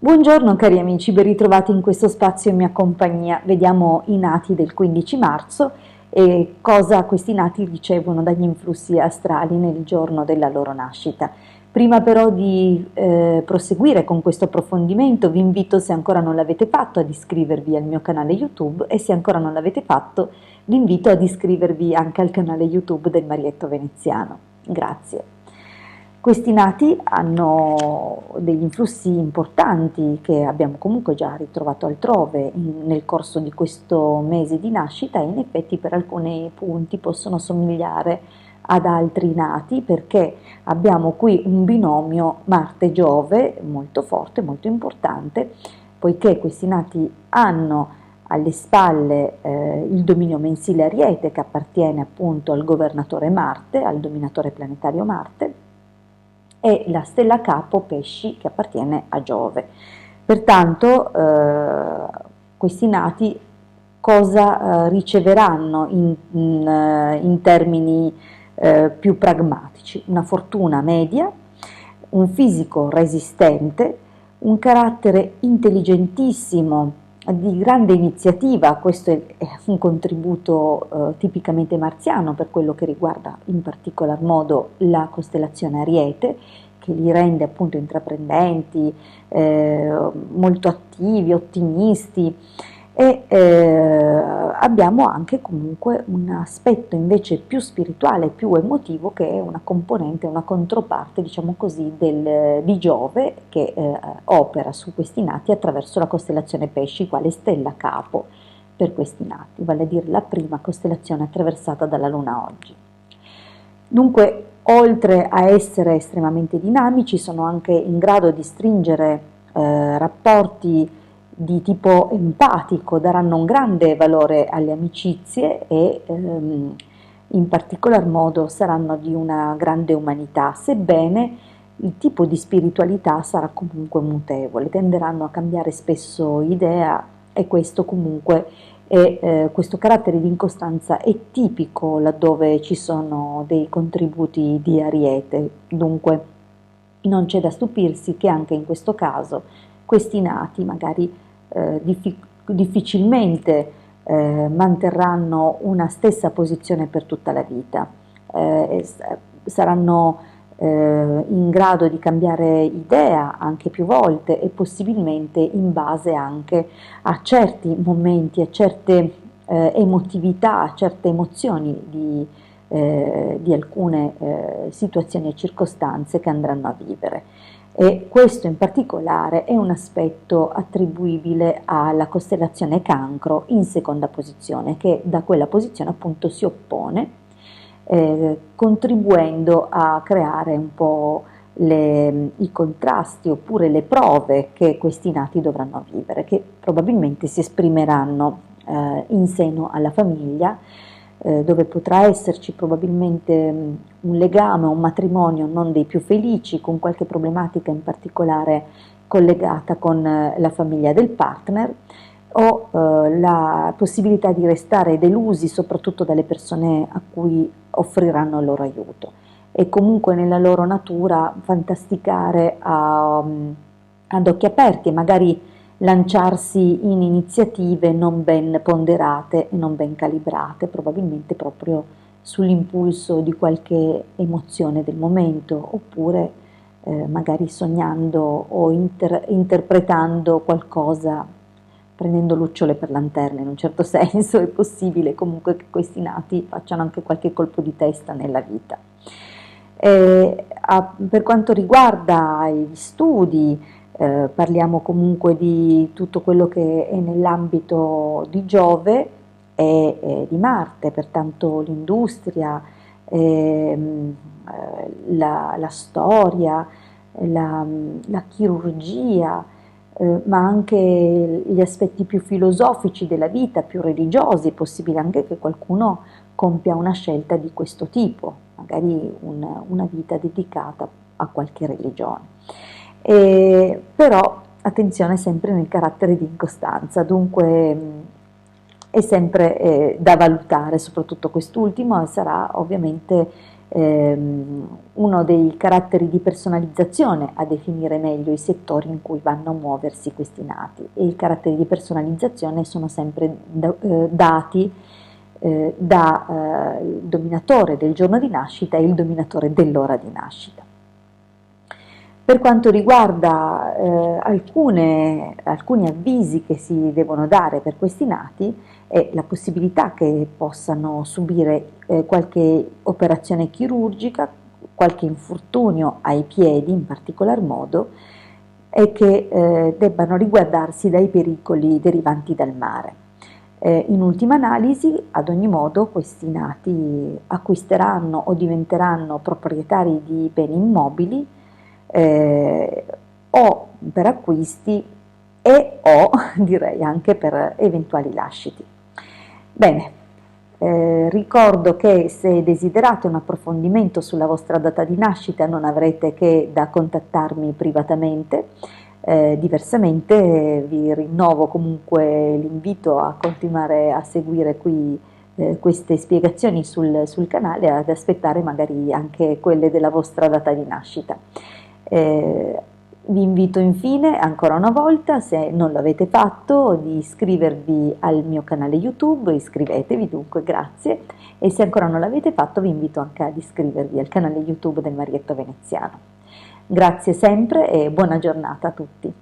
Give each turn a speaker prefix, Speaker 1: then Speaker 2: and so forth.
Speaker 1: Buongiorno cari amici, ben ritrovati in questo spazio in mia compagnia. Vediamo i nati del 15 marzo e cosa questi nati ricevono dagli influssi astrali nel giorno della loro nascita. Prima però di proseguire con questo approfondimento vi invito, se ancora non l'avete fatto, ad iscrivervi al mio canale YouTube e se ancora non l'avete fatto vi invito ad iscrivervi anche al canale YouTube del Marietto Veneziano. Grazie. Questi nati hanno degli influssi importanti che abbiamo comunque già ritrovato altrove nel corso di questo mese di nascita e in effetti per alcuni punti possono somigliare ad altri nati perché abbiamo qui un binomio Marte-Giove molto forte, molto importante, poiché questi nati hanno alle spalle il dominio mensile Ariete che appartiene appunto al governatore Marte, al dominatore planetario Marte, e la stella capo Pesci che appartiene a Giove. Pertanto questi nati cosa riceveranno in termini più pragmatici? Una fortuna media, un fisico resistente, un carattere intelligentissimo, di grande iniziativa. Questo è un contributo tipicamente marziano per quello che riguarda in particolar modo la costellazione Ariete, che li rende appunto intraprendenti, molto attivi, ottimisti, e abbiamo anche comunque un aspetto invece più spirituale, più emotivo, che è una componente, una controparte, diciamo così, di Giove, che opera su questi nati attraverso la costellazione Pesci, quale stella capo per questi nati, vale a dire la prima costellazione attraversata dalla Luna oggi. Dunque, oltre a essere estremamente dinamici, sono anche in grado di stringere rapporti di tipo empatico, daranno un grande valore alle amicizie e in particolar modo saranno di una grande umanità, sebbene il tipo di spiritualità sarà comunque mutevole, tenderanno a cambiare spesso idea e questo comunque questo carattere di incostanza è tipico laddove ci sono dei contributi di Ariete, dunque non c'è da stupirsi che anche in questo caso questi nati magari difficilmente manterranno una stessa posizione per tutta la vita, saranno in grado di cambiare idea anche più volte e possibilmente in base anche a certi momenti, a certe emotività, a certe emozioni di alcune situazioni e circostanze che andranno a vivere. E questo in particolare è un aspetto attribuibile alla costellazione Cancro in seconda posizione, che da quella posizione appunto si oppone, contribuendo a creare un po' i contrasti oppure le prove che questi nati dovranno vivere, che probabilmente si esprimeranno in seno alla famiglia, dove potrà esserci probabilmente un legame, un matrimonio non dei più felici, con qualche problematica in particolare collegata con la famiglia del partner, o la possibilità di restare delusi soprattutto dalle persone a cui offriranno il loro aiuto e comunque nella loro natura fantasticare ad occhi aperti e magari lanciarsi in iniziative non ben ponderate e non ben calibrate, probabilmente proprio sull'impulso di qualche emozione del momento, oppure magari sognando o interpretando qualcosa, prendendo lucciole per lanterne in un certo senso. È possibile comunque che questi nati facciano anche qualche colpo di testa nella vita. Per quanto riguarda gli studi, parliamo comunque di tutto quello che è nell'ambito di Giove e di Marte, pertanto l'industria, la storia, la chirurgia, ma anche gli aspetti più filosofici della vita, più religiosi. È possibile anche che qualcuno compia una scelta di questo tipo, magari una vita dedicata a qualche religione. Però attenzione sempre nel carattere di incostanza, dunque è sempre da valutare, soprattutto quest'ultimo, e sarà ovviamente uno dei caratteri di personalizzazione a definire meglio i settori in cui vanno a muoversi questi nati, e i caratteri di personalizzazione sono sempre dati da il dominatore del giorno di nascita e il dominatore dell'ora di nascita. Per quanto riguarda alcuni avvisi che si devono dare per questi nati, è la possibilità che possano subire qualche operazione chirurgica, qualche infortunio ai piedi in particolar modo, e che debbano riguardarsi dai pericoli derivanti dal mare. In ultima analisi, ad ogni modo, questi nati acquisteranno o diventeranno proprietari di beni immobili, o per acquisti e o direi anche per eventuali lasciti. Bene, ricordo che se desiderate un approfondimento sulla vostra data di nascita non avrete che da contattarmi privatamente. Diversamente vi rinnovo comunque l'invito a continuare a seguire qui queste spiegazioni sul canale, ad aspettare magari anche quelle della vostra data di nascita. Vi invito infine ancora una volta, se non l'avete fatto, di iscrivervi al mio canale YouTube. Iscrivetevi dunque, grazie, e se ancora non l'avete fatto vi invito anche ad iscrivervi al canale YouTube del Marietto Veneziano. Grazie sempre e buona giornata a tutti.